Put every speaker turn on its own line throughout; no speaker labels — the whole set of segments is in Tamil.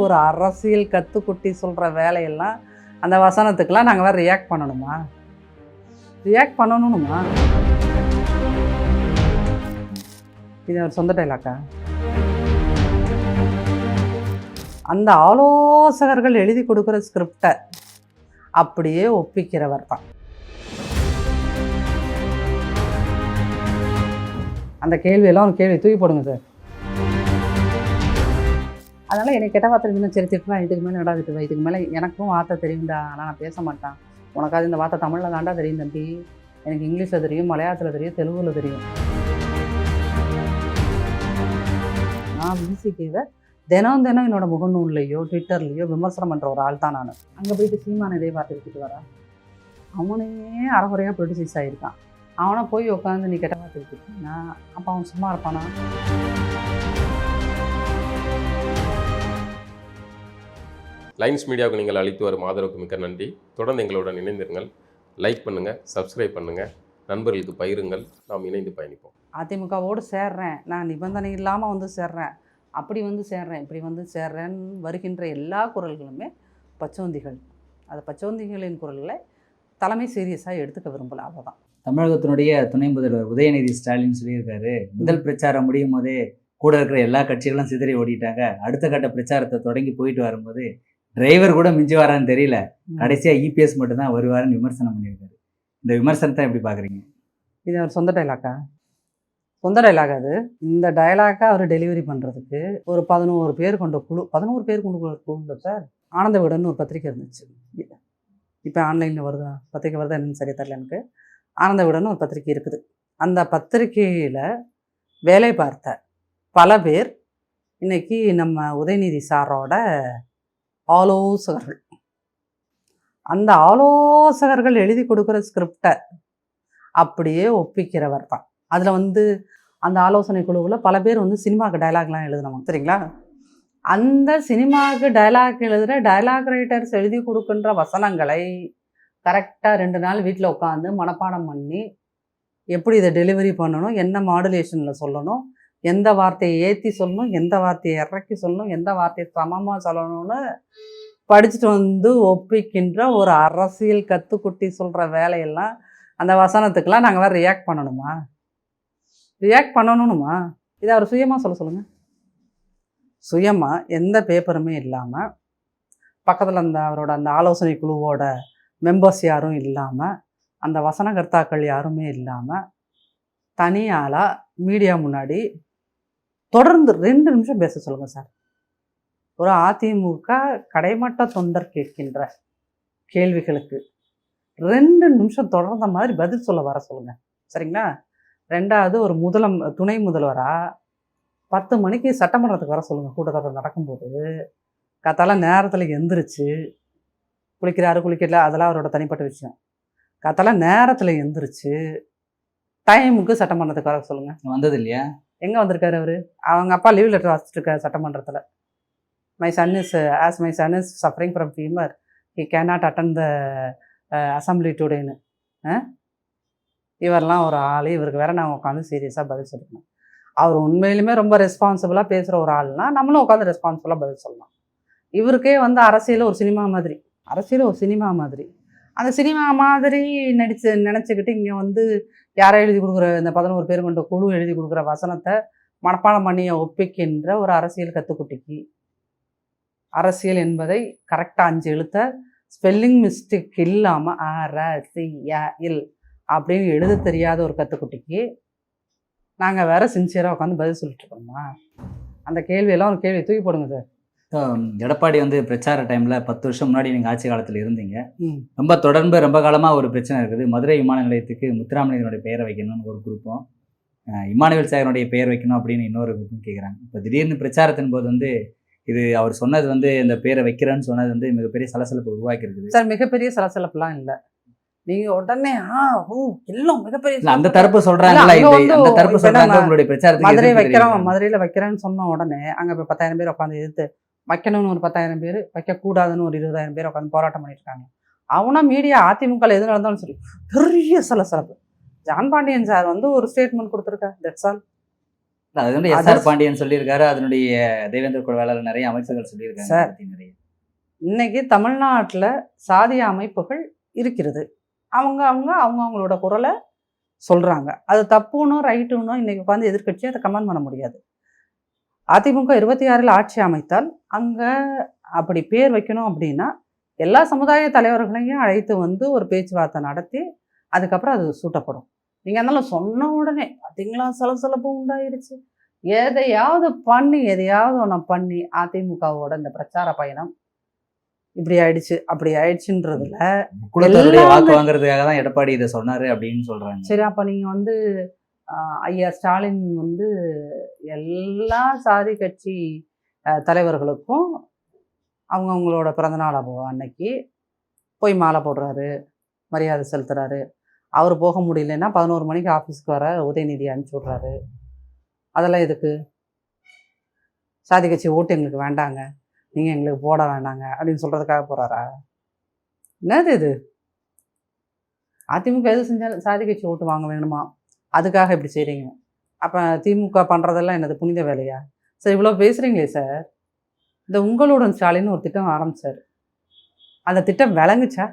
ஒரு அரசியல் கத்துக்குட்டி சொல்கிற வேலையெல்லாம் அந்த வசனத்துக்கெல்லாம் நாங்கள் வேறு ரியாக்ட் பண்ணணுமா? ரியாக்ட் பண்ணணுமா? இது ஒரு சொந்த டைலாக்கா? அந்த ஆலோசகர்கள் எழுதி கொடுக்குற ஸ்கிரிப்டை அப்படியே ஒப்பிக்கிறவர் தான். அந்த கேள்வியெல்லாம் ஒரு கேள்வி தூக்கி போடுங்க சார். அதனால் என்னை கெட்ட வார்த்தை இன்னும் சரி திட்டுனா இதுக்கு மேலே நடா திட்டுவேன். இதுக்கு மேலே எனக்கும் வார்த்தை தெரியும்டா, ஆனால் நான் பேச மாட்டேன். உனக்காவது இந்த வார்த்தை தமிழில் தாண்டா தெரியும் தம்பி, எனக்கு இங்கிலீஷில் தெரியும், மலையாளத்தில் தெரியும், தெலுங்கில் தெரியும். நான் விசிகேவை தினம் என்னோடய முகநூல்லையோ ட்விட்டர்லேயோ விமர்சனம் பண்ணுற ஒரு ஆள் தான் நான். அங்கே போயிட்டு சீமான இதே வார்த்தை எடுத்துகிட்டு வரா, அவனே அறகுறையாக ப்ரொடியூஸ் ஆகியிருக்கான். அவனை போய் உட்காந்து நீ கெட்ட வார்த்தை எடுத்துக்கிட்டீங்கன்னா அப்போ அவன் சும்மா இருப்பானா?
லைன்ஸ் மீடியாவுக்கு நீங்கள் அளித்து வரும் ஆதரவுக்கு மிக்க நன்றி. தொடர்ந்து எங்களுடன் இணைந்திருங்கள். லைக் பண்ணுங்கள், சப்ஸ்கிரைப் பண்ணுங்கள், நண்பர்களுக்கு பகிருங்கள். நாம் இணைந்து பயணிப்போம்.
அதிமுகவோடு சேர்றேன், நான் நிபந்தனை இல்லாமல் வந்து சேர்றேன், அப்படி வந்து சேர்றேன், இப்படி வந்து சேர்றேன்னு வருகின்ற எல்லா குரல்களுமே பச்சோந்திகள். அது பச்சோந்திகளின் குரல்களை தலைமை சீரியஸாக எடுத்துக்க விரும்பலை, அவ்வளோதான்.
தமிழகத்தினுடைய துணை முதல்வர் உதயநிதி ஸ்டாலின் சொல்லியிருக்காரு, முதல் பிரச்சாரம் முடியும் போதே கூட இருக்கிற எல்லா கட்சிகளும் சிதறி ஓடிட்டாங்க, அடுத்த கட்ட பிரச்சாரத்தை தொடங்கி போயிட்டு வரும்போது டிரைவர் கூட மிஞ்சி வரான்னு தெரியல, கடைசியாக இபிஎஸ் மட்டும்தான் வருவாருன்னு விமர்சனம் பண்ணியிருக்காரு. இந்த விமர்சனத்தை எப்படி பார்க்குறீங்க? இது
ஒரு சொந்த டைலாக்கா? சொந்த டைலாக் அது. இந்த டைலாக்கை அவர் டெலிவரி பண்ணுறதுக்கு ஒரு 11 பேர் கொண்ட குழு, 11 பேர் கொண்ட குழு சார். ஆனந்த விகடன் ஒரு பத்திரிக்கை இருந்துச்சு, இப்போ ஆன்லைனில் வருதா, பத்திரிக்கை வருதா என்னன்னு சரியா தெரியல எனக்கு. ஆனந்த விகடன் ஒரு பத்திரிக்கை இருக்குது. அந்த பத்திரிக்கையில் வேலை பார்த்த பல பேர் இன்னைக்கு நம்ம உதயநிதி சாரோட ஆலோசகர்கள். அந்த ஆலோசகர்கள் எழுதி கொடுக்குற ஸ்கிரிப்டை அப்படியே ஒப்பிக்கிறவர் தான். அதில் அந்த ஆலோசனை குழுவில் பல பேர் சினிமாவுக்கு டைலாக்லாம் எழுதுனவங்க, சரிங்களா? அந்த சினிமாவுக்கு டைலாக் எழுதுகிற டைலாக் ரைட்டர்ஸ் எழுதி கொடுக்கின்ற வசனங்களை கரெக்டாக 2 நாள் வீட்டில் உட்காந்து மனப்பாடம் பண்ணி எப்படி இதை டெலிவரி பண்ணணும், என்ன மாடுலேஷனில் சொல்லணும், எந்த வார்த்தையை ஏற்றி சொல்லணும், எந்த வார்த்தையை இறக்கி சொல்லணும், எந்த வார்த்தையை சமமாக சொல்லணும்னு படிச்சுட்டு ஒப்பிக்கின்ற ஒரு அரசியல் கத்துக்குட்டி சொல்கிற வேலையெல்லாம் அந்த வசனத்துக்கெல்லாம் நாங்கள் வேறு ரியாக்ட் பண்ணணுமா? ரியாக்ட் பண்ணணுமா? இதை அவர் சுயமாக சொல்லுங்கள். சுயமாக எந்த பேப்பருமே இல்லாமல், பக்கத்தில் அவரோட அந்த ஆலோசனை குழுவோட மெம்பர்ஸ் யாரும் இல்லாமல், அந்த வசனகர்த்தாக்கள் யாருமே இல்லாமல், தனியாளாக மீடியா முன்னாடி தொடர்ந்து 2 நிமிஷம் பேச சொல்லுங்கள் சார். ஒரு அதிமுக கடைமட்ட தொண்டர் கேட்கின்ற கேள்விகளுக்கு 2 நிமிஷம் தொடர்ந்த மாதிரி பதில் சொல்ல வர சொல்லுங்கள், சரிங்களா? 2வது ஒரு துணை முதல்வராக 10 மணிக்கு சட்டமன்றத்துக்கு வர சொல்லுங்கள். கூட்டத்தொடர் நடக்கும்போது காத்தால நேரத்தில் எந்திரிச்சு குளிக்கிறாரு குளிக்கல அதெல்லாம் அவரோட தனிப்பட்ட விஷயம். காத்தால நேரத்தில் எந்திரிச்சு டைமுக்கு சட்டமன்றத்துக்கு வர சொல்லுங்கள்.
வந்தது இல்லையா? எங்கே
வந்திருக்காரு அவர்? அவங்க அப்பா லீவ் லெட்டர் வாசிச்சுட்டு இருக்காரு சட்டமன்றத்தில். my son is suffering from fever, he cannot attend the assembly todayன்னு. இவரெல்லாம் ஒரு ஆள், இவருக்கு வேற நான் உட்காந்து சீரியஸாக பதில் சொல்லணும். அவர் உண்மையிலுமே ரொம்ப ரெஸ்பான்சிபிளாக பேசுகிற ஒரு ஆள்னா நம்மளும் உட்காந்து ரெஸ்பான்சிபிளாக பதில் சொல்லலாம். இவருக்கே அரசியல் ஒரு சினிமா மாதிரி, அந்த சினிமா மாதிரி நினச்சிக்கிட்டு இங்கே யாரை எழுதி கொடுக்குற இந்த 11 பேர் கொண்ட குழு எழுதி கொடுக்குற வசனத்தை மனப்பாடம் பண்ணிய ஒப்பிக்கின்ற ஒரு அரசியல் கத்துக்குட்டிக்கு, அரசியல் என்பதை கரெக்டாக 5 எழுத்த ஸ்பெல்லிங் மிஸ்டேக் இல்லாமல் அரசியல் அப்படின்னு எழுத தெரியாத ஒரு கத்துக்குட்டிக்கு நாங்கள் வேற சின்சியராக உட்காந்து பதில் சொல்லிட்டு இருக்கோமா? அந்த கேள்வியெல்லாம் ஒரு கேள்வி தூக்கி போடுங்க சார்.
எடப்பாடி பிரச்சார டைமில் 10 வருஷம் முன்னாடி நீங்கள் ஆட்சி காலத்தில் இருந்தீங்க. ரொம்ப காலமாக ஒரு பிரச்சனை இருக்குது. மதுரை விமான நிலையத்துக்கு முத்துராமலிங்கனுடைய பெயரை வைக்கணும்னு ஒரு குரூப்பும், இமானுவேல் சேகரனுடைய பெயர் வைக்கணும் அப்படின்னு இன்னொரு குரூப்பும் கேட்குறாங்க. இப்போ திடீர்னு பிரச்சாரத்தின் போது இது அவர் சொன்னது இந்த பேரை வைக்கிறேன்னு சொன்னது மிகப்பெரிய சலசலப்பு உருவாக்கி இருக்குது
சார். மிகப்பெரிய சலசலப்புலாம் இல்லை, நீங்கள் உடனே எல்லாம் மிகப்பெரிய
அந்த தரப்பு சொல்கிறாங்க. உங்களுடைய பிரச்சாரத்தை
மதுரையில் வைக்கிறேன்னு சொன்ன உடனே அங்கே இப்போ 10,000 பேர் உட்காந்து எதிர்த்து வைக்கணும்னு ஒரு 10,000 பேர், வைக்கக்கூடாதுன்னு ஒரு 20,000 பேர் உட்காந்து போராட்டம் பண்ணிட்டு இருக்காங்க. அவனா மீடியா அதிமுக எது நடந்தாலும் சரி பெரிய சலசலப்பு. ஜான் பாண்டியன் சார் ஒரு ஸ்டேட்மெண்ட் கொடுத்துருக்காரு, தட்ஸ் ஆல்.
அது வந்து எஸ்ஆர் பாண்டியன் சொல்லியிருக்காரு, அதனுடைய தேவேந்திர குல வேளாளர் நிறைய அமைப்புகள் சொல்லியிருக்காங்க
சார்.
நிறைய.
இன்னைக்கு தமிழ்நாட்டில் சாதிய அமைப்புகள் இருக்கிறது. அவங்களோட குரலை சொல்றாங்க. அது தப்புன்னு ரைட்டுன்னு இன்னைக்கு உட்காந்து எதிர்க்கட்சி அதை கமெண்ட் பண்ண முடியாது. அதிமுக 26 ஆட்சி அமைத்தால் அங்க அப்படி பேர் வைக்கணும் அப்படின்னா எல்லா சமுதாய தலைவர்களையும் அழைத்து வந்து ஒரு பேச்சுவார்த்தை நடத்தி அதுக்கப்புறம் அது சூட்டப்படும். நீங்க அதனால சொன்ன உடனே பார்த்தீங்களா சலசலப்பு உண்டாயிருச்சு. எதையாவது ஒன்று பண்ணி அதிமுகவோட இந்த பிரச்சார பயணம் இப்படி ஆயிடுச்சு அப்படி ஆயிடுச்சுன்றதுல
குலத்தோருடைய வாக்கு வாங்குறதுக்காக தான் எடப்பாடி இதை சொன்னாரு அப்படின்னு சொல்றாங்க.
சரி, அப்ப நீங்க வந்து ஐயா ஸ்டாலின் வந்து எல்லா சாதி கட்சி தலைவர்களுக்கும் அவங்கவுங்களோட பிறந்தநாள் அன்னைக்கு போய் மாலை போடுறாரு, மரியாதை செலுத்துறாரு. அவர் போக முடியலன்னா 11 மணிக்கு ஆஃபீஸ்க்கு வர உதயநிதி அனுப்பிச்சி விட்றாரு. அதெல்லாம் எதுக்கு? சாதி கட்சி ஓட்டு எங்களுக்கு வேண்டாங்க, நீங்கள் எங்களுக்கு போட வேண்டாங்க அப்படின்னு சொல்கிறதுக்காக போகிறாரா? என்னது இது? அதிமுக எது செஞ்சாலும் சாதி கட்சி ஓட்டு வாங்க வேணுமா, அதுக்காக இப்படி செய்கிறீங்க. அப்போ திமுக பண்ணுறதெல்லாம் என்னது புனித வேலையா? சார் இவ்வளோ பேசுகிறீங்களே சார். இந்த உங்களுடன் ஸ்டாலின் ஒரு திட்டம் ஆரம்பித்தார். அந்த திட்டம் விளங்குச்சா?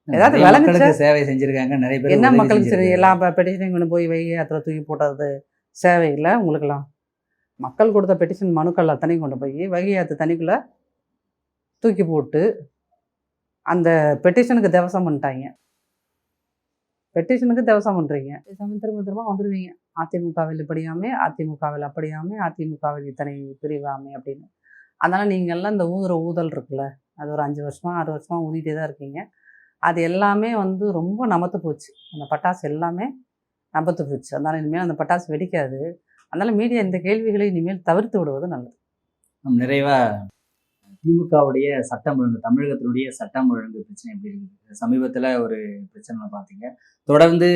ஏதாவது விளங்குச்சா?
சேவை செஞ்சுருக்காங்க நிறைய பேர்.
என்ன மக்களுக்கு சரி எல்லா பெட்டிஷனையும் கொண்டு போய் வைகை ஆற்றுல தூக்கி போட்டது சேவை இல்லை உங்களுக்கெல்லாம்? மக்கள் கொடுத்த பெட்டிஷன் மனுக்கள் அத்தனையும் கொண்டு போய் வைகை ஆற்று தண்ணிக்குள்ளே தூக்கி போட்டு அந்த பெட்டிஷனுக்கு தேவசம் பண்ணிட்டாங்க. பெட்டிஷனுக்கு தேவசம் பண்ணுறீங்க, திரும்ப திரும்ப வந்துடுவீங்க. அதிமுகவில் இப்படியாமே, அதிமுகவில் அப்படியாமே, அதிமுகவில் இத்தனை பிரிவாமே அப்படின்னு. அதனால் நீங்கள்லாம் இந்த ஊதல் இருக்குல்ல, அது ஒரு 5 வருஷமா 6 வருஷமா ஊதிட்டே தான் இருக்கீங்க. அது எல்லாமே வந்து ரொம்ப நமத்து போச்சு. அந்த பட்டாசு எல்லாமே நமத்து போச்சு. அதனால் இனிமேல் அந்த பட்டாசு வெடிக்காது. அதனால் மீடியா இந்த கேள்விகளை இனிமேல் தவிர்த்து விடுவது நல்லது.
நிறைவாக திமுகவுடைய சட்டம் ஒழுங்கு, தமிழகத்தினுடைய சட்டம் ஒழுங்கு பிரச்சனை எப்படி இருக்குது? சமீபத்தில் ஒரு பிரச்சனை பார்த்தீங்க. தொடர்ந்து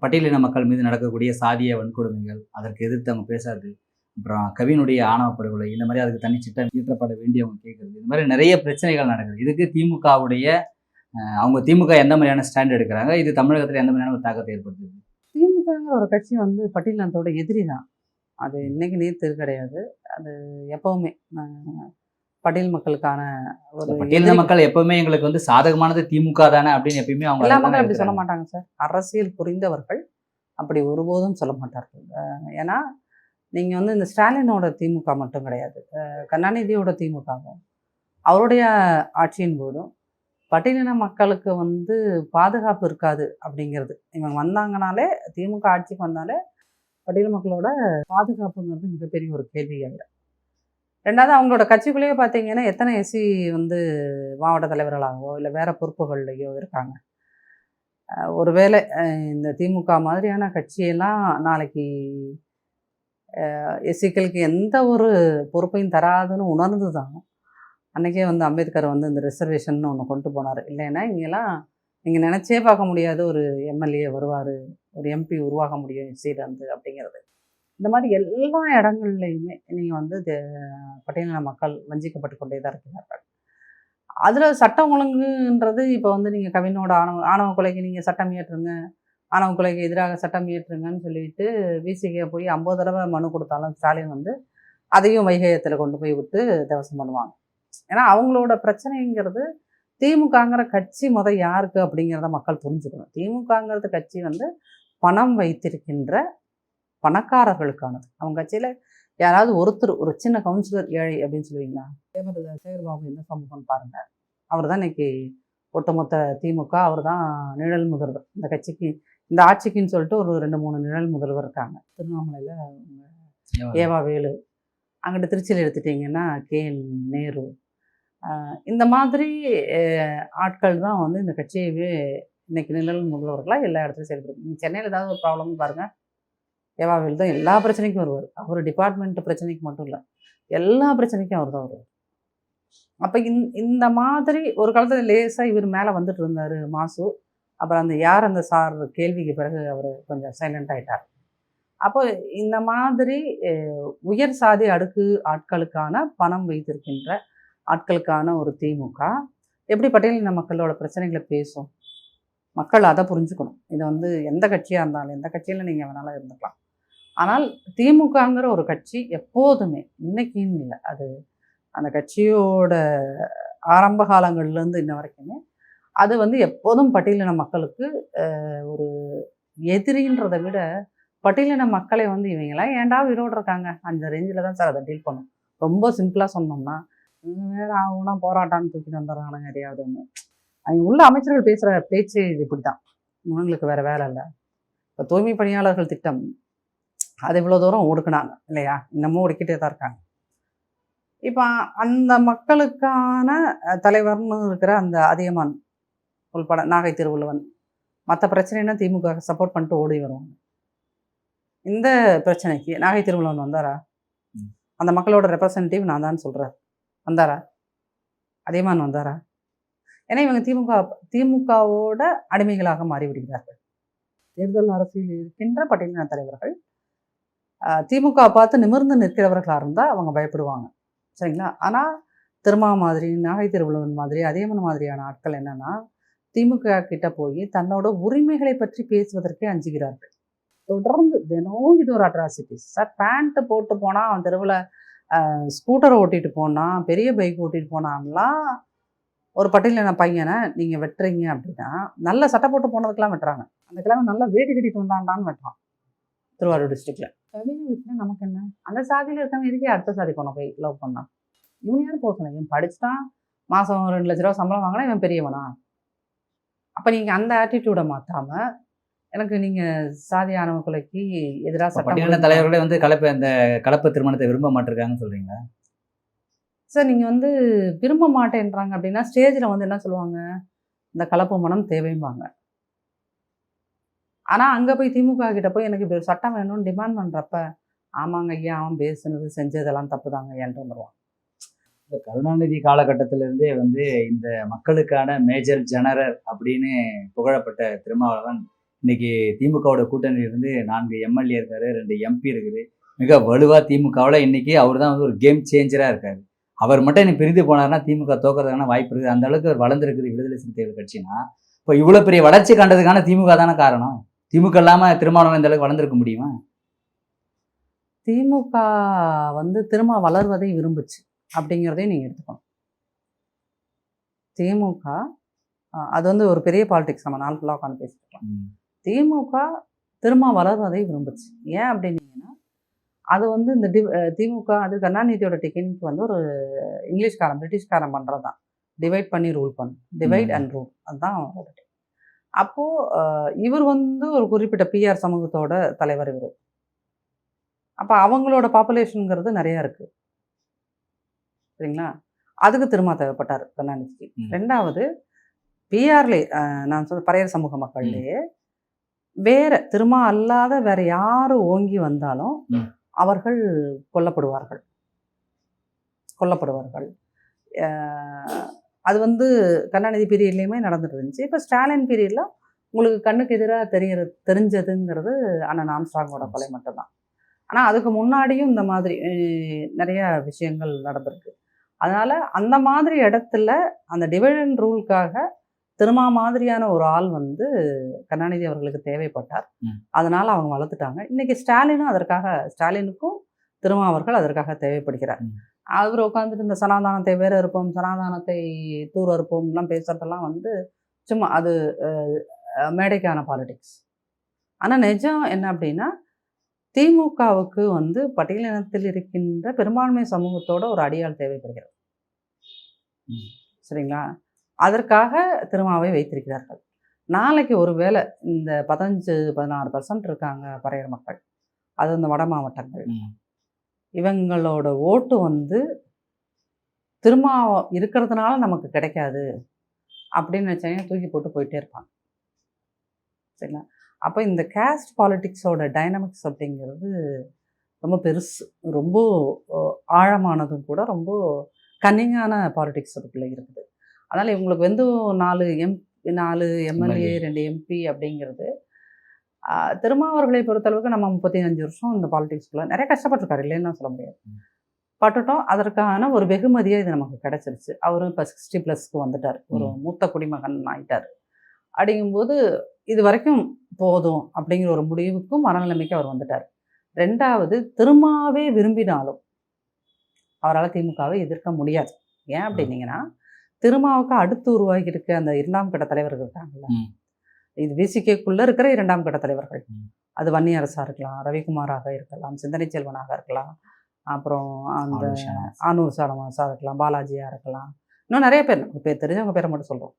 பட்டியலின மக்கள் மீது நடக்கக்கூடிய சாதிய வன்கொடுமைகள், அதற்கு எதிர்த்து அவங்க பேசாது, அப்புறம் கவினுடைய ஆணவ படுகொலை, இந்த மாதிரி அதுக்கு தனி சட்டம் இயற்றப்பட வேண்டி அவங்க கேட்குறது, இந்த மாதிரி நிறைய பிரச்சனைகள் நடக்குது. இதுக்கு திமுகவுடைய அவங்க திமுக எந்த மாதிரியான ஸ்டாண்ட் எடுக்கிறாங்க? இது தமிழகத்தில் எந்த மாதிரியான ஒரு தாக்கத்தை ஏற்படுத்துது?
திமுகங்கிற ஒரு கட்சி வந்து பட்டியலினத்தோட எதிரி தான். அது இன்னைக்கு நேற்று கிடையாது. அது எப்பவுமே பட்டியல் மக்களுக்கான ஒரு
பட்டியலின மக்கள் எப்பவுமே எங்களுக்கு வந்து சாதகமானது திமுக தானே அப்படின்னு எப்பயுமே அவங்க
எல்லா மக்களும் அப்படி சொல்ல மாட்டாங்க சார். அரசியல் புரிந்தவர்கள் அப்படி ஒருபோதும் சொல்ல மாட்டார்கள். ஏன்னா நீங்கள் வந்து இந்த ஸ்டாலினோட திமுக மட்டும் கிடையாது, கருணாநிதியோட திமுகவும் அவருடைய ஆட்சியின் போதும் பட்டியலின மக்களுக்கு வந்து பாதுகாப்பு இருக்காது அப்படிங்கிறது. இவங்க வந்தாங்கனாலே, திமுக ஆட்சிக்கு வந்தாலே பட்டியல் மக்களோட பாதுகாப்புங்கிறது மிகப்பெரிய ஒரு கேள்வியாயிடும். ரெண்டாவது அவங்களோட கட்சிக்குள்ளேயே பார்த்தீங்கன்னா எத்தனை எஸ்சி வந்து மாவட்ட தலைவர்களாகவோ இல்லை வேறு பொறுப்புகள்லையோ இருக்காங்க. ஒருவேளை இந்த திமுக மாதிரியான கட்சியெல்லாம் நாளைக்கு எஸ்சிக்களுக்கு எந்த ஒரு பொறுப்பையும் தராதுன்னு உணர்ந்து தான் அன்றைக்கே வந்து அம்பேத்கர் வந்து இந்த ரிசர்வேஷன் ஒன்று கொண்டு போனார். இல்லைன்னா இங்கெல்லாம் நீங்கள் நினச்சே பார்க்க முடியாத ஒரு எம்எல்ஏ வருவார், ஒரு எம்பி உருவாக முடியும் எஸ்சியிலேருந்து அப்படிங்கிறது. இந்த மாதிரி எல்லா இடங்கள்லையுமே நீங்கள் வந்து பட்டியலின மக்கள் வஞ்சிக்கப்பட்டு கொண்டே தான் இருக்கிறார்கள். அதில் சட்டம் ஒழுங்குன்றது இப்போ வந்து நீங்கள் கவினோட ஆணவ கொலைக்கு நீங்கள் சட்டம் இயற்றுங்க, ஆணவ கொலைக்கு எதிராக சட்டம் இயற்றுங்கன்னு சொல்லிட்டு விசிகே போய் 50 தடவை மனு கொடுத்தாலும் ஸ்டாலின் வந்து அதையும் வைகையத்தில் கொண்டு போய் விட்டு தேவசம் பண்ணுவாங்க. ஏன்னா அவங்களோட பிரச்சனைங்கிறது திமுகங்கிற கட்சி யாருக்கு அப்படிங்கிறத மக்கள் புரிஞ்சுக்கணும். திமுகங்கிறது கட்சி வந்து பணம் வைத்திருக்கின்ற பணக்காரர்களுக்கானது. அவங்க கட்சியில் யாராவது ஒருத்தர் ஒரு சின்ன கவுன்சிலர் ஏழை அப்படின்னு சொல்லுவீங்களா? சேகர்பாபு எந்த சமூகம்னு பாருங்கள். அவர் தான் இன்னைக்கு ஒட்டுமொத்த திமுக, அவர் தான் நிழல் முதல்வர். இந்த கட்சிக்கு இந்த ஆட்சிக்குன்னு சொல்லிட்டு ஒரு 2-3 நிழல் முதல்வர் இருக்காங்க. திருவண்ணாமலையில் ஏவா வேலு, அங்கிட்டு திருச்சியில் எடுத்துட்டிங்கன்னா KN நேரு, இந்த மாதிரி ஆட்கள் தான் வந்து இந்த கட்சியவே இன்னைக்கு நிழல் முதல்வர்களாக எல்லா இடத்துலையும் செயல்படுது. சென்னையில் ஏதாவது ஒரு ப்ராப்ளம்னு பாருங்கள், ஏவாவில் தான் எல்லா பிரச்சனைக்கும் வருவார். அவர் டிபார்ட்மெண்ட் பிரச்சனைக்கு மட்டும் இல்லை, எல்லா பிரச்சனைக்கும் அவர் தான் வருவார். அப்போ இந்த மாதிரி ஒரு காலத்தில் லேசாக இவர் மேலே வந்துட்டு இருந்தார் மாசு. அப்புறம் அந்த யார் அந்த சார் கேள்விக்கு பிறகு அவர் கொஞ்சம் சைலண்ட் ஆகிட்டார். அப்போ இந்த மாதிரி உயர் சாதி அடுக்கு ஆட்களுக்கான பணம் வைத்திருக்கின்ற ஆட்களுக்கான ஒரு திமுக எப்படி பட்டியலின மக்களோட பிரச்சனைகளை பேசும்? மக்கள் அதை புரிஞ்சுக்கணும். இதை வந்து எந்த கட்சியாக இருந்தாலும், எந்த கட்சியில் நீங்கள் வேணாலும் இருந்துக்கலாம், ஆனால் திமுகங்கிற ஒரு கட்சி எப்போதுமே இன்னைக்குன்னு இல்லை, அது அந்த கட்சியோட ஆரம்ப காலங்கள்லேருந்து இன்ன வரைக்குமே அது வந்து எப்போதும் பட்டியலின மக்களுக்கு ஒரு எதிரின்றதை விட பட்டியலின மக்களை வந்து இவங்கெல்லாம் ஏன்டா உயிரோடு இருக்காங்க அந்த ரேஞ்சில் தான் சார் அதை டீல் பண்ணும். ரொம்ப சிம்பிளாக சொன்னோம்னா இவங்க வேறு ஆகுனா போராட்டான்னு தூக்கிட்டு வந்துடுறானுங்க எதையாவது ஒன்று. அவங்க உள்ள அமைச்சர்கள் பேசுகிற பேச்சு இது இப்படி தான், இவங்களுக்கு வேறு வேலை இல்லை. இப்போ தூய்மை பணியாளர்கள் திட்டம் அது இவ்வளோ தூரம் ஒடுக்குனாங்க இல்லையா, இன்னமும் ஒடுக்கிட்டே தான் இருக்காங்க. இப்போ அந்த மக்களுக்கான தலைவர்னு இருக்கிற அந்த அதியமான் உள்பட நாகை திருவள்ளுவன் மற்ற பிரச்சனைனா திமுக சப்போர்ட் பண்ணிட்டு ஓடி வருவாங்க. இந்த பிரச்சனைக்கு நாகை திருவள்ளுவன் வந்தாரா? அந்த மக்களோட ரெப்ரசன்டேட்டிவ் நான் தான் சொல்கிறார், வந்தாரா? அதியமான் வந்தாரா? ஏன்னா இவங்க திமுகவோட அடிமைகளாக மாறிவிடுகிறார்கள். தேர்தல் அரசியல் இருக்கின்ற பட்டியலின தலைவர்கள் திமுக பார்த்து நிமிர்ந்து நிற்கிறவர்களாக இருந்தால் அவங்க பயப்படுவாங்க, சரிங்களா? ஆனால் திருமா மாதிரி, நாகை திருவள்ளுவன் மாதிரி, அதியமான் மாதிரியான ஆட்கள் என்னன்னா திமுக கிட்ட போய் தன்னோட உரிமைகளை பற்றி பேசுவதற்கே அஞ்சுகிறார்கள். தொடர்ந்து தினம் இது ஒரு அட்ராசிட்டிஸ் சார். பேண்ட்டு போட்டு போனால் அவன் தெருவில் ஸ்கூட்டரை ஓட்டிகிட்டு போனான், பெரிய பைக் ஓட்டிகிட்டு போனான்லாம் ஒரு பட்டியலின பையனை நீங்கள் வெட்டுறீங்க அப்படின்னா, நல்ல சட்டை போட்டு போனதுக்கெல்லாம் வெட்டுறாங்க. அந்த கிழமை நல்லா வேட்டி கட்டிட்டு வந்தான்டான்னு வெட்டுறான் திருவாரூர் டிஸ்ட்ரிக்டில். கவிதை வீட்டில் நமக்கு என்ன, அந்த சாதியில் இருக்கவங்க இருக்கே அடுத்த சாதி பொண்ணை போய் லவ் பண்ணான். இவன் யாரும் போகணும், இவன் படிச்சுட்டான், மாதம் 2 லட்ச ரூபா சம்பளம் வாங்கினா இவன் பெரியவனா? அப்போ நீங்கள் அந்த ஆட்டிடியூடை மாற்றாமல் எனக்கு நீங்கள் சாதி ஆணவ கொலைக்கு எதிராக
பட்டியலின தலைவர்களே வந்து கலப்பு திருமணத்தை விரும்ப மாட்டிருக்காங்கன்னு சொல்கிறீங்களா
சார்? நீங்கள் வந்து விரும்ப மாட்டேன்றாங்க அப்படின்னா ஸ்டேஜில் வந்து என்ன சொல்லுவாங்க, இந்த கலப்பு மனம் தேவைம்பாங்க. ஆனால் அங்கே போய் திமுக கிட்ட போய் எனக்கு இப்படி ஒரு சட்டம் வேணும்னு டிமாண்ட் பண்ணுறப்ப, ஆமாங்க ஐயா அவன் பேசுனது செஞ்சதெல்லாம் தப்பு தாங்க ஏன்ட்டு வந்துடுவான்.
இந்த கருணாநிதி காலகட்டத்திலிருந்தே வந்து இந்த மக்களுக்கான மேஜர் ஜெனரல் அப்படின்னு புகழப்பட்ட திருமாவளவன் இன்னைக்கு திமுகவோட கூட்டணியிலிருந்து 4 எம்எல்ஏ இருக்காரு, 2 எம்பி இருக்குது. மிக வலுவாக திமுகவில் இன்னைக்கு அவர் தான் வந்து ஒரு கேம் சேஞ்சராக இருக்காரு. அவர் மட்டும் இன்னைக்கு பிரிந்து போனார்னா திமுக தோக்கிறதுக்கான வாய்ப்பு இருக்குது. அந்த அளவுக்கு அவர் வளர்ந்துருக்குது விடுதலை சிறுத்தைகள் கட்சினா. இப்போ இவ்வளோ பெரிய வளர்ச்சி கண்டதுக்கான திமுக தானே காரணம். திமுக இல்லாமல் திருமாவளவன் இந்த அளவுக்கு வளர்ந்துருக்க முடியுமா?
திமுக வந்து திரும்ப வளர்வதை விரும்புச்சு அப்படிங்கிறதையும் நீங்கள் எடுத்துக்கணும். திமுக அது வந்து ஒரு பெரிய பாலிடிக்ஸ், நம்ம நாள் ஃபுல்லாக உட்காந்து பேசிக்கலாம். திமுக திரும்ப வளர்வதை விரும்புச்சு. ஏன் அப்படின்னீங்கன்னா அது வந்து இந்த திமுக அது கருணாநிதியோட டெக்னிக் வந்து ஒரு இங்கிலீஷ்காரன் பிரிட்டிஷ்காரன் பண்ணுறது தான், டிவைட் பண்ணி ரூல் பண்ணும், டிவைட் அண்ட் ரூல், அதுதான் அவரோட. அப்போது இவர் வந்து ஒரு குறிப்பிட்ட பிஆர் சமூகத்தோட தலைவர் இவர். அப்போ அவங்களோட பாப்புலேஷனுங்கிறது நிறையா இருக்குது, சரிங்களா? அதுக்கு திரும்ப தேவைப்பட்டார் கருணாநிதிக்கு. 2வது பிஆர்லே நான் சொல்ல பறையர் சமூக மக்கள்லேயே வேற திருமா அல்லாத வேற யார் ஓங்கி வந்தாலும் அவர்கள் கொல்லப்படுவார்கள். அது வந்து கருணாநிதி பீரியட்லேயுமே நடந்துட்டு இருந்துச்சு. இப்போ ஸ்டாலின் பீரியடில் உங்களுக்கு கண்ணுக்கு எதிராக தெரிஞ்சதுங்கிறது அண்ணன் ஆம்ஸ்ட்ராங்கோட கொலை மட்டும்தான். ஆனால் அதுக்கு முன்னாடியும் இந்த மாதிரி நிறைய விஷயங்கள் நடந்திருக்கு. அதனால் அந்த மாதிரி இடத்துல அந்த டிவைடன் ரூலுக்காக திருமா மாதிரியான ஒரு ஆள் வந்து கருணாநிதி அவர்களுக்கு தேவைப்பட்டார். அதனால் அவங்க வளர்த்துட்டாங்க. இன்றைக்கி ஸ்டாலினுக்கும் திருமா அவர்கள் அதற்காக தேவைப்படுகிறார். அவர் உட்காந்துட்டு இந்த சனாதானத்தை வேற இருப்போம், சனாதானத்தை தூர இருப்போம்லாம் பேசுறதெல்லாம் வந்து சும்மா அது மேடைக்கான பாலிடிக்ஸ். ஆனால் நிஜம் என்ன அப்படின்னா திமுகவுக்கு வந்து பட்டியலினத்தில் இருக்கின்ற பெரும்பான்மை சமூகத்தோட ஒரு அடியாள் தேவைப்படுகிறது, சரிங்களா? அதற்காக திருமாவை வைத்திருக்கிறார்கள். நாளைக்கு ஒரு வேளை இந்த 15-16% இருக்காங்க பறையர் மக்கள், அது இந்த வட மாவட்டங்கள், இவங்களோட ஓட்டு வந்து திருமா இருக்கிறதுனால நமக்கு கிடைக்காது அப்படின்னு நினச்சாங்க தூக்கி போட்டு போயிட்டே இருப்பாங்க, சரிங்களா? அப்போ இந்த கேஸ்ட் பாலிட்டிக்ஸோட டைனமிக்ஸ் அப்படிங்கிறது ரொம்ப பெருசு, ரொம்ப ஆழமானதும் கூட, ரொம்ப கன்னிங்கான பாலிட்டிக்ஸ் அதுக்குள்ளே இருக்குது. அதனால் இவங்களுக்கு வந்து 4 எம்எல்ஏ 2 எம்பி அப்படிங்கிறது திருமாவர்களை பொறுத்தளவுக்கு நம்ம 35 வருஷம் இந்த பாலிடிக்ஸ்குள்ளே நிறைய கஷ்டப்பட்டுருக்காரு, இல்லைன்னு சொல்ல முடியாது, பட்டுட்டோம். அதற்கான ஒரு வெகுமதியாக இது நமக்கு கிடச்சிருச்சு. அவரும் இப்போ 60+ வந்துட்டார், ஒரு மூத்த குடிமகன் ஆகிட்டார். அப்படிங்கும்போது இது வரைக்கும் போதும் அப்படிங்கிற ஒரு முடிவுக்கும் மனநிலைமைக்கு அவர் வந்துட்டார். 2வது திருமாவே விரும்பினாலும் அவரால் திமுகவை எதிர்க்க முடியாது. ஏன் அப்படின்னீங்கன்னா, திருமாவுக்கு அடுத்து உருவாகி இருக்க அந்த 2ஆம் கட்ட தலைவர்கள் இருக்காங்கல்ல, இது விசிகேக்குள்ள இருக்கிற 2ஆம் கட்ட தலைவர்கள், அது வன்னியரசா இருக்கலாம், ரவிக்குமாராக இருக்கலாம், சிந்தனை செல்வனாக இருக்கலாம், அப்புறம் அந்த ஆனூர் சாலமாசா இருக்கலாம், பாலாஜியா இருக்கலாம், இன்னும் நிறைய பேர், நமக்கு பேர் தெரிஞ்சவங்க பேரை மட்டும் சொல்றோம்.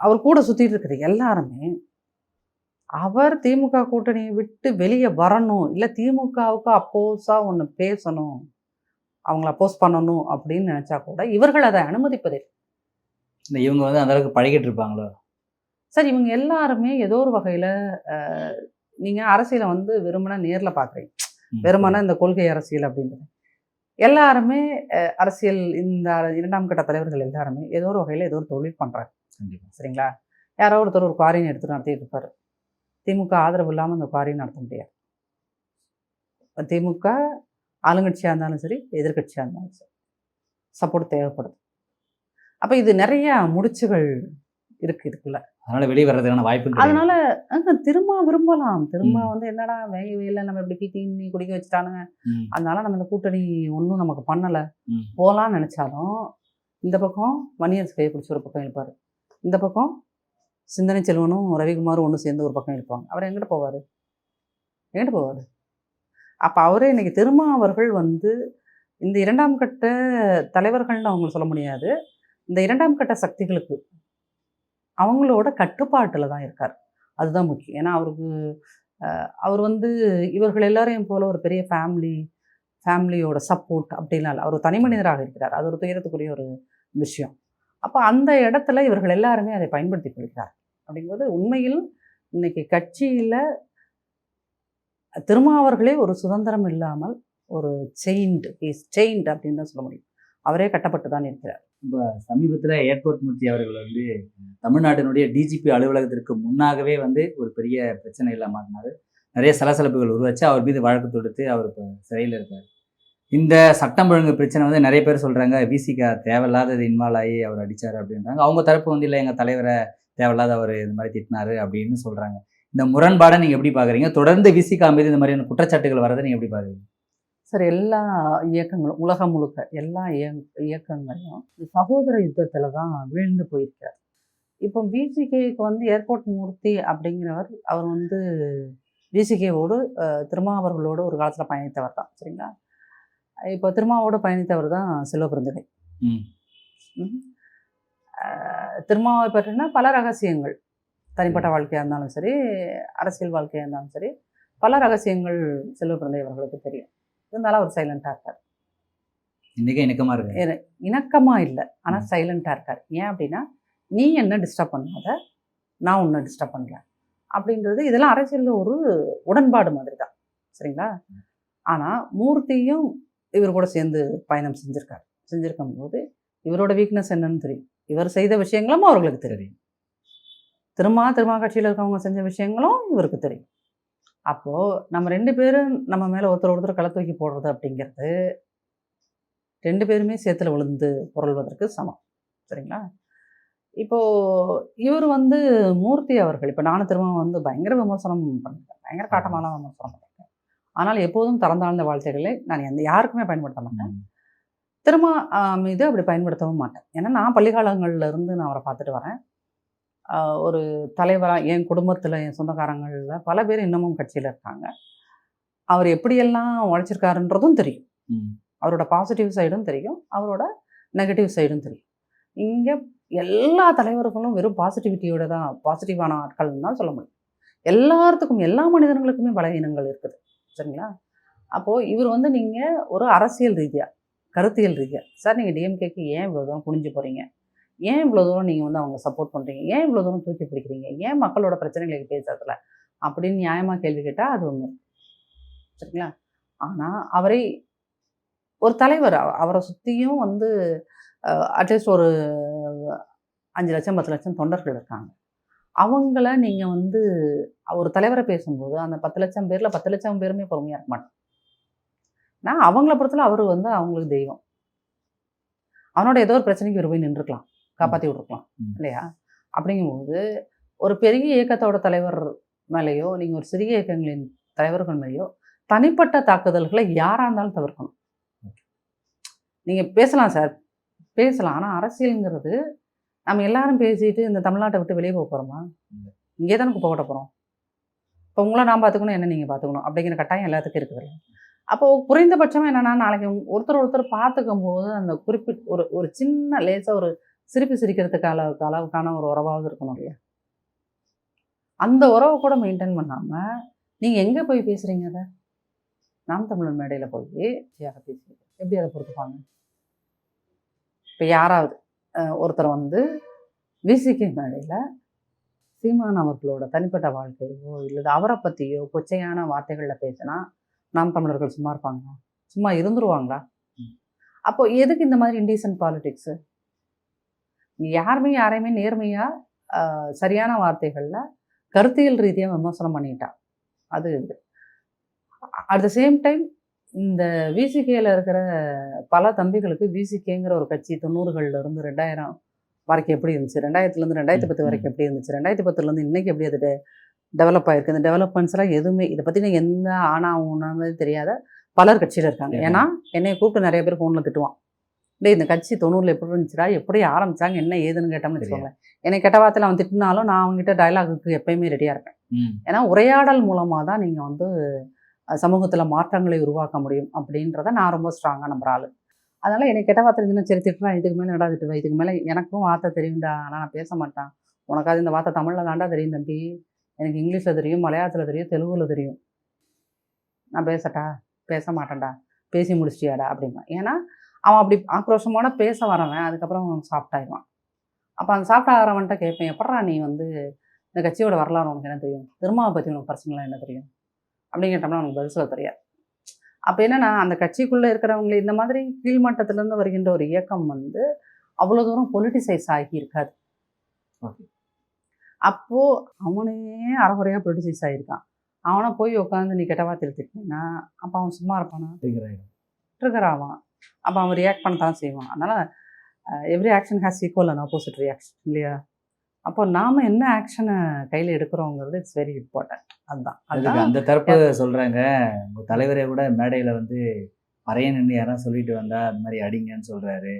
அவர் கூட சுத்திட்டு இருக்கிற எல்லாருமே அவர் திமுக கூட்டணியை விட்டு வெளியே வரணும், இல்லை திமுகவுக்கு அப்போஸா ஒன்று பேசணும், அவங்கள அப்போஸ் பண்ணணும் அப்படின்னு நினைச்சா கூட இவர்கள் அதை அனுமதிப்பதில்லை.
இவங்க வந்து அந்த அளவுக்கு பழகிட்டு இருப்பாங்களோ?
சார், இவங்க எல்லாருமே ஏதோ ஒரு வகையில் நீங்கள் அரசியலை வந்து வெறுமனா நேரில் பார்க்குறீங்க, வெறுமனா இந்த கொள்கை அரசியல் அப்படின்றது. எல்லாருமே அரசியல் இந்த 2ஆம் கட்ட தலைவர்கள் எல்லாருமே ஏதோ ஒரு வகையில் ஏதோ ஒரு தொழில் பண்ணுறாங்க. சரிங்களா? யாரோ ஒருத்தர் ஒரு குவாரினை எடுத்து நடத்திட்டு இருப்பார். திமுக ஆதரவு இல்லாமல் அந்த குவாரியை நடத்த முடியாது. திமுக ஆளுங்கட்சியாக இருந்தாலும் சரி, எதிர்கட்சியாக இருந்தாலும் சரி, சப்போர்ட் தேவைப்படுது. அப்போ இது நிறைய முடிச்சுகள் இருக்கு இதுக்குள்ள.
அதனால வெளியே வர்றதுக்கான வாய்ப்பு.
அதனால திரும்ப விரும்பலாம். திரும்ப வந்து என்னடா வேலை நம்ம இப்படி பீத்தி குடிக்க வச்சுட்டானுங்க, அதனால நம்ம இந்த கூட்டணி ஒன்றும் நமக்கு பண்ணலை போகலான்னு நினைச்சாலும், இந்த பக்கம் வன்னியரசு கையை பிடிச்சி ஒரு பக்கம் இழுப்பாரு, இந்த பக்கம் சிந்தனை செல்வனும் ரவிக்குமாரும் ஒன்று சேர்ந்து ஒரு பக்கம் இழுப்பாங்க. அவர் எங்கிட்ட போவார்? அப்போ அவரே இன்னைக்கு திருமாவர்கள் வந்து இந்த 2ஆம் கட்ட தலைவர்கள்னு அவங்களை சொல்ல முடியாது, இந்த 2ஆம் கட்ட சக்திகளுக்கு அவங்களோட கட்டுப்பாட்டில் தான் இருக்கார். அதுதான் முக்கியம். ஏன்னா அவர் வந்து இவர்கள் எல்லாரையும் போல ஒரு பெரிய ஃபேமிலியோட சப்போர்ட் அப்படிலாம் இல்லை. அவர் தனி மனிதராக இருக்கிறார். அது ஒரு துயரத்துக்குரிய ஒரு விஷயம். அப்போ அந்த இடத்துல இவர்கள் எல்லாருமே அதை பயன்படுத்தி கொள்கிறார். அப்படிங்கும்போது உண்மையில் இன்னைக்கு கட்சியில் திருமாவர்களே ஒரு சுதந்திரம் இல்லாமல் ஒரு செயின்ட் அப்படின்னு தான் சொல்ல முடியும். அவரே கட்டப்பட்டு தான் இருக்கிறார்.
இப்போ சமீபத்தில் ஏர்போர்ட் மூர்த்தி அவர்கள் வந்து தமிழ்நாட்டினுடைய டிஜிபி அலுவலகத்திற்கு முன்னாகவே வந்து ஒரு பெரிய பிரச்சனை இல்லாமல் மாட்டினார். நிறைய சலசலப்புகள் உருவாச்சு. அவர் மீது வழக்கு தொடுத்து அவர் இப்போ சிறையில் இருக்கார். இந்த சட்டம் ஒழுங்கு பிரச்சனை வந்து நிறைய பேர் சொல்கிறாங்க, விசிகா தேவையில்லாதது இன்வால்வ் ஆகி அவர் அடித்தார் அப்படின்றாங்க. அவங்க தரப்பு வந்து இல்லை, எங்கள் தலைவரை தேவையில்லாத அவர் இந்த மாதிரி திட்டினாரு அப்படின்னு சொல்கிறாங்க. இந்த முரண்பாடை நீங்கள் எப்படி பார்க்குறீங்க? தொடர்ந்து விசிகா மீது இந்த மாதிரியான குற்றச்சாட்டுகள் வரதை நீங்கள் எப்படி பார்க்குறீங்க?
சார், எல்லா இயக்கங்களும் உலகம் முழுக்க எல்லா இயக்கங்களும் சகோதர யுத்தத்தில் தான் வீழ்ந்து போயிருக்கார். இப்போ விசிகேக்கு வந்து ஏர்போர்ட் மூர்த்தி அப்படிங்கிறவர், அவர் வந்து விசிகேவோடு திருமாவர்களோடு ஒரு காலத்தில் பயணித்தவர் தான். சரிங்களா? இப்போ திருமாவோடு பயணித்தவர் தான் செல்வபிரந்தகை. திருமாவை பற்றினா பல ரகசியங்கள், தனிப்பட்ட வாழ்க்கையாக இருந்தாலும் சரி, அரசியல் வாழ்க்கையாக இருந்தாலும் சரி, பல ரகசியங்கள் செல்வபிரந்தகை அவர்களுக்கு தெரியும். இருந்தாலும் அவர் சைலண்டாக இருக்கார்.
இன்றைக்கே இணக்கமாக இருக்கு.
இணக்கமாக இல்லை, ஆனால் சைலண்டாக இருக்கார். ஏன் அப்படின்னா, நீ என்ன டிஸ்டர்ப் பண்ணாத, நான் உன்னை டிஸ்டர்ப் பண்ணல அப்படின்றது, இதெல்லாம் அரசியலில் ஒரு உடன்பாடு மாதிரி தான். சரிங்களா? ஆனால் மூர்த்தியும் இவர் கூட சேர்ந்து பயணம் செஞ்சுருக்கும் போது இவரோட வீக்னஸ் என்னன்னு தெரியும். இவர் செய்த விஷயங்களும் அவர்களுக்கு தெரியும். திருமா கட்சியில் இருக்கவங்க செஞ்ச விஷயங்களும் இவருக்கு தெரியும். அப்போது நம்ம 2 பேரும் நம்ம மேலே ஒருத்தர் களை தூக்கி போடுறது அப்படிங்கிறது 2 பேருமே சேத்துல விழுந்து புரள்வதற்கு சமம். சரிங்களா? இப்போது இவர் வந்து மூர்த்தி அவர்கள், இப்போ நானும் திரும்ப வந்து பயங்கர விமர்சனம் பண்ணியிருக்கேன், பயங்கர காட்டமான விமர்சனம் பண்ணியிருக்கேன். ஆனால் எப்போதும் திறந்தாழ்ந்த வாழ்த்துக்களை நான் யாருக்குமே பயன்படுத்த மாட்டேன். திரும்ப மீது அப்படி பயன்படுத்தவும் மாட்டேன். ஏன்னா நான் பள்ளிக்காலங்கள்ல இருந்து நான் அவரை பார்த்துட்டு வரேன். ஒரு தலைவராக என் குடும்பத்தில், என் சொந்தக்காரங்களில் பல பேர் இன்னமும் கட்சியில் இருக்காங்க. அவர் எப்படியெல்லாம் உழைச்சிருக்காருன்றதும் தெரியும். அவரோட பாசிட்டிவ் சைடும் தெரியும், அவரோட நெகட்டிவ் சைடும் தெரியும். இங்கே எல்லா தலைவர்களும் வெறும் பாசிட்டிவிட்டியோட தான், பாசிட்டிவான ஆட்கள்னு தான் சொல்ல முடியும். எல்லாத்துக்கும், எல்லா மனிதர்களுக்குமே பலவீனங்கள் இருக்குது. சரிங்களா? அப்போது இவர் வந்து நீங்கள் ஒரு அரசியல் ரீதியாக, கருத்தியல் ரீதியாக, சார் நீங்கள் டிஎம்கேக்கு ஏன் இவ்வளோ தூரம் குனிஞ்சு போகிறீங்க, ஏன் இவ்வளோ தூரம் நீங்கள் வந்து அவங்க சப்போர்ட் பண்ணுறீங்க, ஏன் இவ்வளோ தூரம் தூக்கி பிடிக்கிறீங்க, ஏன் மக்களோட பிரச்சனைகளுக்கு பேசுறதுல அப்படின்னு நியாயமாக கேள்வி கேட்டால் அது ஒன்று. சரிங்களா? ஆனால் அவரை ஒரு தலைவர், அவரை சுற்றியும் வந்து அட்லீஸ்ட் ஒரு 5 லட்சம் 10 லட்சம் தொண்டர்கள் இருக்காங்க. அவங்கள நீங்கள் வந்து ஒரு தலைவரை பேசும்போது அந்த 10 லட்சம் பேரில் 10 லட்சம் பேருமே பொறுமையாக இருக்க மாட்டோம். நான் அவங்கள பொறுத்தல அவர் வந்து அவங்களுக்கு தெய்வம். அவனோட ஏதோ ஒரு பிரச்சனைக்கு இவர் போய் நின்றுக்கலாம், காப்பாற்றி விட்ருக்கலாம் இல்லையா? அப்படிங்கும்போது ஒரு பெரிய இயக்கத்தோட தலைவர் மேலேயோ, நீங்கள் ஒரு சிறிய இயக்கங்களின் தலைவர்கள் மேலேயோ தனிப்பட்ட தாக்குதல்களை யாராக இருந்தாலும் தவிர்க்கணும். நீங்கள் பேசலாம் சார், பேசலாம். ஆனால் அரசியலுங்கிறது நம்ம எல்லாரும் பேசிட்டு இந்த தமிழ்நாட்டை விட்டு வெளியே போக போகிறோமா? இங்கே தானே குப்பை கொட்ட போகிறோம். இப்போ உங்களை நான் பார்த்துக்கணும், என்ன நீங்கள் பார்த்துக்கணும் அப்படிங்கிற கட்டாயம் எல்லாத்துக்கும் இருக்குது. அப்போது குறைந்தபட்சமாக என்னென்னா, நாளைக்கு ஒருத்தர் பார்த்துக்கும் போது அந்த குறிப்பிட்ட ஒரு சின்ன லேசாக ஒரு சிரிப்பு சிரிக்கிறதுக்கு அளவுக்கான ஒரு உறவாவது இருக்கணும் இல்லையா? அந்த உறவை கூட மெயின்டைன் பண்ணாமல் நீங்கள் எங்கே போய் பேசுகிறீங்க? அதை நாம் தமிழர் மேடையில் போய் பேசுகிறீங்க, எப்படி அதை பொறுத்துப்பாங்க? இப்போ யாராவது ஒருத்தர் வந்து விசிகே மேடையில் சீமான் அவர்களோட தனிப்பட்ட வாழ்க்கையோ இல்லை அவரை பற்றியோ கொச்சையான வார்த்தைகளில் பேசினா நாம் தமிழர்கள் சும்மா இருப்பாங்களா? சும்மா இருந்துருவாங்களா? அப்போ எதுக்கு இந்த மாதிரி இன்டீசன்ட் பாலிடிக்ஸு? யாரையுமே நேர்மையாக சரியான வார்த்தைகளில் கருத்தியல் ரீதியாக விமர்சனம் பண்ணிட்டா அது இது. அட் த சேம் டைம் இந்த விசிகேல இருக்கிற பல தம்பிகளுக்கு விசிகேங்கிற ஒரு கட்சி 90கள்லேருந்து 2000 வரைக்கும் எப்படி இருந்துச்சு, 2000லேருந்து 2010 வரைக்கும் எப்படி இருந்துச்சு, 2010லேருந்து இன்றைக்கி எப்படி அது டெவலப் ஆகிருக்கு, இந்த டெவலப்மெண்ட்ஸ்லாம் எதுவுமே இதை பற்றி எந்த ஊனாமே தெரியாத பலர் கட்சியில் இருக்காங்க. ஏன்னா என்னை கூப்பிட்டு நிறைய பேர் ஃபோனில் திட்டுவான், இல்லை இந்த கட்சி 90ல் எப்படி இருந்துச்சுடா, எப்படி ஆரம்பித்தாங்க, என்ன ஏதுன்னு கேட்டோம்னு வச்சுக்கோங்களேன். என்னை கெட்ட வார்த்தையில் அவன் திட்டினாலும் நான் அவங்ககிட்ட டைலாகுக்கு எப்பயுமே ரெடியாக இருப்பேன். ஏன்னா உரையாடல் மூலமாக தான் நீங்கள் வந்து சமூகத்தில் மாற்றங்களை உருவாக்க முடியும் அப்படின்றத நான் ரொம்ப ஸ்ட்ராங்காக நம்புற ஆள். அதனால் என்னை கெட்ட வார்த்தை இருந்துன்னா சரி திட்டுறேன், இதுக்கு மேலே நடா திட்டுவேன், இதுக்கு மேலே எனக்கும் வார்த்தை தெரியும்டா, ஆனால் நான் பேச மாட்டேன், உனக்காவது இந்த வார்த்தை தமிழில் தாண்டா தெரியும் தம்பி, எனக்கு இங்கிலீஷில் தெரியும், மலையாளத்தில் தெரியும், தெலுங்குல தெரியும், நான் பேச மாட்டேன்டா, பேசி முடிச்சிட்டியாடா அப்படிம்பா. ஏன்னா அவன் அப்படி ஆக்ரோஷமான பேச வரவன் அதுக்கப்புறம் அவன் சாஃப்டாயிடுவான். அப்போ அந்த சாஃப்ட் ஆகிறவன்ட்ட கேட்பேன், எப்படா நீ வந்து இந்த கட்சியோட வரலாறு உனக்கு என்ன தெரியும், திருமாவை பற்றி உனக்கு பர்சனலாக என்ன தெரியும் அப்படின்னு கேட்டோம்னா உனக்கு பதில் சொல்ல தெரியாது. அப்போ என்னென்னா அந்த கட்சிக்குள்ளே இருக்கிறவங்க இந்த மாதிரி கீழ்மட்டத்திலேருந்து வருகின்ற ஒரு இயக்கம் வந்து அவ்வளோ தூரம் பொலிட்டிசைஸ் ஆகி இருக்காது. அப்போது அவனே அறகுறையாக பொலிட்டிசைஸ் ஆகியிருக்கான். அவனை போய் உட்காந்து நீ கெட்ட வார்த்தையில் திட்டினா அப்போ அவன் சும்மா இருப்பானா? ட்ரிகர் ஆவான். அப்போ அவன் ரியாக்ட் பண்ண தான் செய்வான். அதனால் every action has equal and opposite reaction இல்லையா? அப்போ நாம் என்ன ஆக்ஷனை கையில் எடுக்கிறோங்கிறது இட்ஸ் வெரி இம்பார்ட்டன்ட். அதுதான்
அந்த தரப்பு சொல்கிறாங்க. உங்கள் தலைவரே கூட மேடையில் வந்து பறைய நின்று யாரும் சொல்லிட்டு வந்தால் அது மாதிரி அடிங்கன்னு சொல்கிறாரு.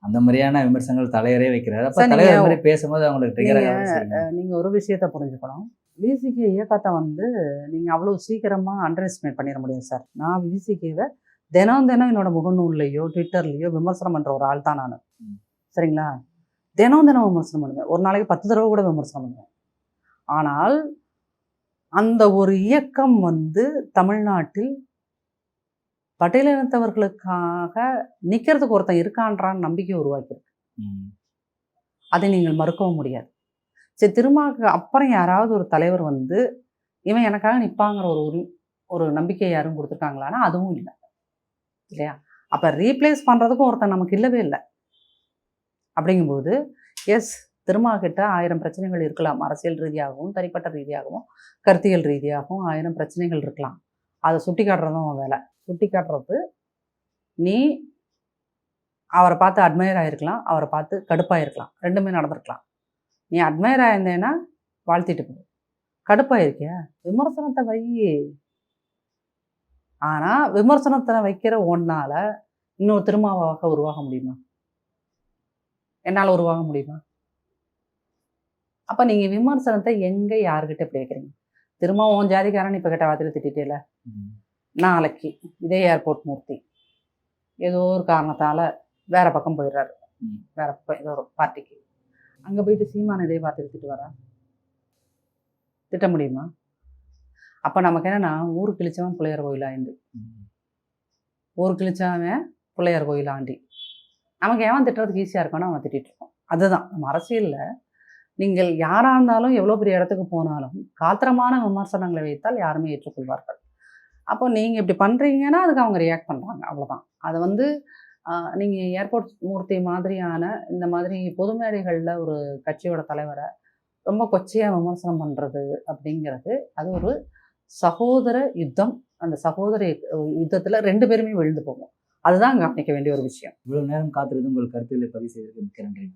அந்த மாதிரியான விமர்சனங்கள் தலைவரே வைக்கிறாரு. அப்போ தலைவர் மாதிரி பேசும்போது அவங்களுக்கு
நீங்கள் ஒரு விஷயத்த புரிஞ்சுக்கணும். விசிகே இயக்கத்தை வந்து நீங்கள் அவ்வளோ சீக்கிரமாக அண்டர் எஸ்டிமேட் பண்ணிட முடியாது சார். நான் விசிகேவை தினம் என்னோட முகநூல்லையோ ட்விட்டர்லேயோ விமர்சனம் பண்ணுற ஒரு ஆள் தான் நான். சரிங்களா? தினம் விமர்சனம் பண்ணுவேன். ஒரு நாளைக்கு 10 தடவை கூட விமர்சனம் பண்ணுவேன். ஆனால் அந்த ஒரு இயக்கம் வந்து தமிழ்நாட்டில் பட்டியலினத்தவர்களுக்காக நிற்கிறதுக்கு ஒருத்தன் இருக்கான்றான்னு நம்பிக்கை உருவாக்கியிருக்கு. அதை நீங்கள் மறுக்கவும் முடியாது. சரி, திருமாவுக்கு அப்புறம் யாராவது ஒரு தலைவர் வந்து இவன் எனக்காக நிற்பாங்கிற ஒரு நம்பிக்கை யாரும் கொடுத்துருக்காங்களான்னா அதுவும் இல்லை இல்லையா? அப்போ ரீப்ளேஸ் பண்ணுறதுக்கும் ஒருத்தன் நமக்கு இல்லவே இல்லை. அப்படிங்கும்போது எஸ், திருமாக்கிட்ட 1000 பிரச்சனைகள் இருக்கலாம். அரசியல் ரீதியாகவும் தனிப்பட்ட ரீதியாகவும் கருத்தியல் ரெடியாகவும் 1000 பிரச்சனைகள் இருக்கலாம். அதை சுட்டி காட்டுறதும் அவன் வேலை. சுட்டி காட்டுறது நீ அவரை பார்த்து அட்மையர் ஆகிருக்கலாம், அவரை பார்த்து கடுப்பாயிருக்கலாம், ரெண்டுமே நடந்திருக்கலாம். நீ அட்மையர் ஆயிருந்தேன்னா வாழ்த்திட்டு போ. கடுப்பாயிருக்கியா விமர்சனத்தை வை. ஆனால் விமர்சனத்தை வைக்கிற ஒன்றால் இன்னொரு திருமாவாக உருவாக முடியுமா? என்னால் உருவாக முடியுமா? அப்போ நீங்கள் விமர்சனத்தை எங்கே யாருக்கிட்ட எப்படி வைக்கிறீங்க? திரும்பவும் ஜாதிக்காரன் இப்போ கிட்ட வார்த்தையில் திட்டிட்டேல, நாளைக்கு இதே ஏர்போர்ட் மூர்த்தி ஏதோ ஒரு காரணத்தால் வேறு பக்கம் போயிடுறாரு, வேறு பக்கம் ஏதோ ஒரு பார்ட்டிக்கு, அங்கே போயிட்டு சீமான இதே வார்த்தையில் திட்ட முடியுமா? அப்போ நமக்கு என்னென்னா ஊர் கிழிச்சவன் பிள்ளையார் கோயில் ஆண்டி, ஊர் கிழிச்சவன் பிள்ளையார் கோயில் ஆண்டி. நமக்கு எவன் திட்டுறதுக்கு ஈஸியாக இருக்கணும் அவன் திட்டிகிட்டு இருக்கோம். அதுதான் நம்ம அரசியலில். நீங்கள் யாராக இருந்தாலும் எவ்வளோ பெரிய இடத்துக்கு போனாலும் காத்திரமான விமர்சனங்களை வைத்தால் யாருமே ஏற்றுக்கொள்வார்கள். அப்போ நீங்கள் இப்படி பண்ணுறீங்கன்னா அதுக்கு அவங்க ரியாக்ட் பண்ணுறாங்க, அவ்வளோதான். அதை வந்து நீங்கள் ஏர்போர்ட் மூர்த்தி மாதிரியான இந்த மாதிரி பொது மேடைகளில் ஒரு கட்சியோட தலைவரை ரொம்ப கொச்சையாக விமர்சனம் பண்ணுறது அப்படிங்கிறது அது ஒரு சகோதர யுத்தம். அந்த சகோதர யுத்தத்தில் 2 பேருமே விழுந்து போகும். அதுதான் கவனிக்க வேண்டிய ஒரு விஷயம்.
இவ்வளவு நேரம் காத்திருந்து உங்கள் கருத்துக்களை பதிவு செய்ததற்கு மிக்க நன்றி.